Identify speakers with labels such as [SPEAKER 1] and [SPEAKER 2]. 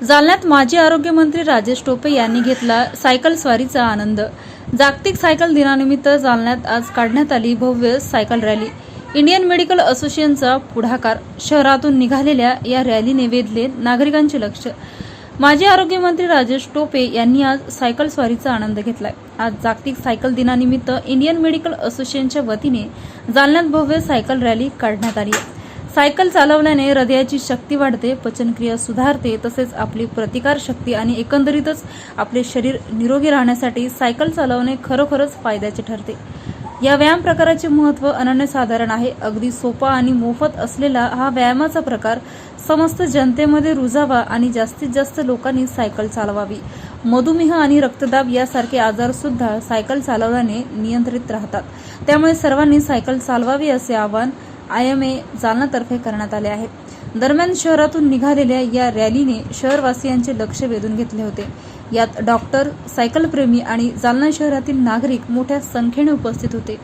[SPEAKER 1] जालन्यात माजी आरोग्यमंत्री राजेश टोपे यांनी घेतला सायकल स्वारीचा आनंद। जागतिक सायकल दिनानिमित्त जालन्यात आज काढण्यात आली भव्य सायकल रॅली। इंडियन मेडिकल असोसिएशनचा पुढाकार। शहरातून निघालेल्या या रॅलीने वेधले नागरिकांचे लक्ष। माजी आरोग्यमंत्री राजेश टोपे यांनी आज सायकल स्वारीचा आनंद घेतलाय। आज जागतिक सायकल दिनानिमित्त इंडियन मेडिकल असोसिएशनच्या वतीने जालन्यात भव्य सायकल रॅली काढण्यात आली। सायकल चालवल्याने हृदयाची शक्ती वाढते, पचनक्रिया सुधारते, तसेच आपली प्रतिकार शक्ती आणि एकंदरीतच आपले शरीर निरोगी राहण्यासाठी सायकल चालवणे खरोखरच फायद्याचे ठरते। या व्यायाम प्रकाराचे महत्त्व अनन्यसाधारण आहे। अगदी सोपा आणि मोफत असलेला हा व्यायामाचा प्रकार समस्त जनतेमध्ये रुजावा आणि जास्तीत जास्त लोकांनी सायकल चालवावी। मधुमेह आणि रक्तदाब यासारखे आजार सुद्धा सायकल चालवल्याने नियंत्रित राहतात। त्यामुळे सर्वांनी सायकल चालवावी असे आवाहन IMA जालनातर्फे करण्यात आले आहे। दरम्यान शहरातून निघालेल्या या रॅलीने शहरवासियांचे लक्ष वेधून घेतले होते। यात डॉक्टर, सायकल प्रेमी आणि जालना शहरातील नागरिक मोठ्या संख्येने उपस्थित होते।